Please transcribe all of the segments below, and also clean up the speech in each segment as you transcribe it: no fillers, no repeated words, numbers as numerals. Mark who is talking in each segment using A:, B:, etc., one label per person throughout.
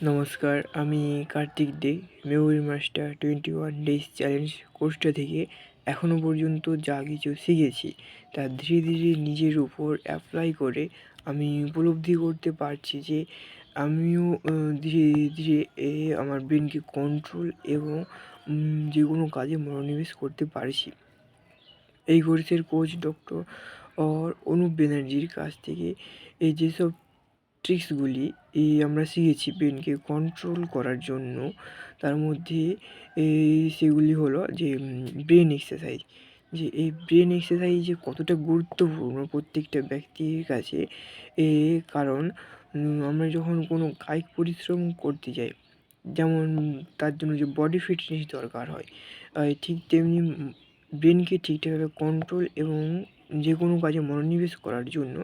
A: নমস্কার, আমি কার্তিক দে memory master 21 days challenge কোর্সটা থেকে এখনও পর্যন্ত যা কিছু শিখেছি তা ধীরে ধীরে নিজের উপর অ্যাপ্লাই করে আমি উপলব্ধি করতে পারছি যে আমিও ধীরে ধীরে আমার ব্রেনকে কন্ট্রোল এবং যে কোনো কাজে মনোনিবেশ করতে পারছি। এই কোর্সের কোচ ডক্টর অনুপ ব্যানার্জির কাছ থেকে এই যেসব ট্রিক্সগুলি আমরা শিখেছি ব্রেনকে কন্ট্রোল করার জন্য, তার মধ্যে সেগুলি হলো যে ব্রেন এক্সারসাইজ। যে এই ব্রেন এক্সারসাইজ যে কতটা গুরুত্বপূর্ণ প্রত্যেকটা ব্যক্তির কাছে, কারণ আমরা যখন কোনো কায়িক পরিশ্রম করতে যাই, যেমন তার জন্য যে বডি ফিটনেস দরকার হয়, ঠিক তেমনি ব্রেনকে ঠিকঠাকভাবে কন্ট্রোল এবং যে কোনো কাজে মনোনিবেশ করার জন্য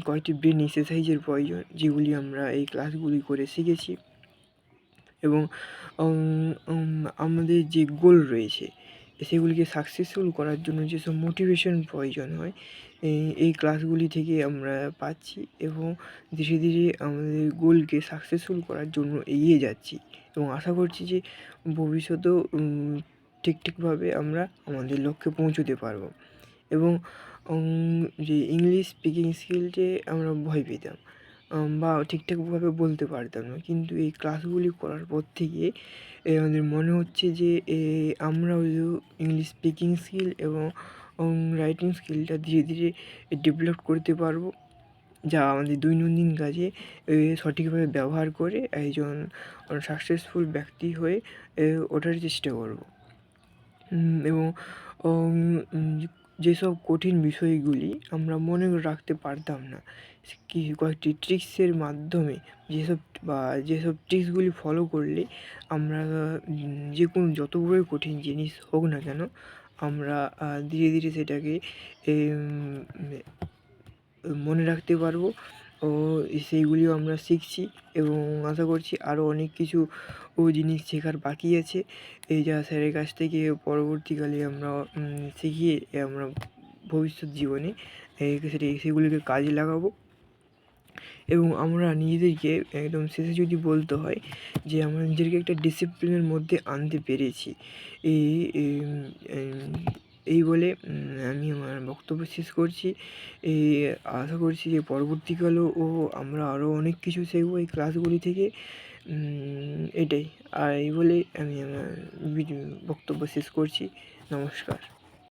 A: কয়েকটি ব্রেন এক্সারসাইজের প্রয়োজন, যেগুলি আমরা এই ক্লাসগুলি করে শিখেছি। এবং আমাদের যে গোল রয়েছে সেগুলিকে সাকসেসফুল করার জন্য যেসব মোটিভেশন প্রয়োজন হয়, এই ক্লাসগুলি থেকে আমরা পাচ্ছি এবং ধীরে ধীরে আমাদের গোলকে সাকসেসফুল করার জন্য এগিয়ে যাচ্ছি এবং আশা করছি যে ভবিষ্যতেও ঠিকঠাকভাবে আমরা আমাদের লক্ষ্যে পৌঁছতে পারবো। এবং যে ইংলিশ স্পিকিং স্কিলকে আমরা ভয় পেতাম বা ঠিকঠাকভাবে বলতে পারতাম না, কিন্তু এই ক্লাসগুলি করার পর থেকে আমাদের মনে হচ্ছে যে আমরা ইংলিশ স্পিকিং স্কিল এবং রাইটিং স্কিলটা ধীরে ধীরে ডেভেলপ করতে পারবো, যা আমাদের দৈনন্দিন কাজে সঠিকভাবে ব্যবহার করে একজন সাকসেসফুল ব্যক্তি হয়ে ওঠার চেষ্টা করব। এবং যেসব কঠিন বিষয়গুলি আমরা মনে রাখতে পারতাম না, কয়েকটি ট্রিক্সের মাধ্যমে যেসব ট্রিক্সগুলি ফলো করলে আমরা যে কোনো যত বড় কঠিন জিনিস হোক না কেন, আমরা ধীরে ধীরে সেটাকে মনে রাখতে পারবো। ও সেইগুলিও আমরা শিখছি এবং আশা করছি আরও অনেক কিছু জিনিস শেখার বাকি আছে, এই যা স্যারের কাছ থেকে পরবর্তীকালে আমরা শিখিয়ে আমরা ভবিষ্যৎ জীবনে সেগুলিকে কাজে লাগাবো। এবং আমরা নিজেদেরকে একদম শেষে যদি বলতে হয় যে আমরা নিজেদেরকে একটা ডিসিপ্লিনের মধ্যে আনতে পেরেছি। এই বলে আমি আমার বক্তব্য শেষ করছি। আশা করছি যে পরবর্তীকালেও আমরা আরও অনেক কিছু শিখবো এই ক্লাসগুলি থেকে। এটাই, আর এই বলেই আমি আমার বক্তব্য শেষ করছি। নমস্কার।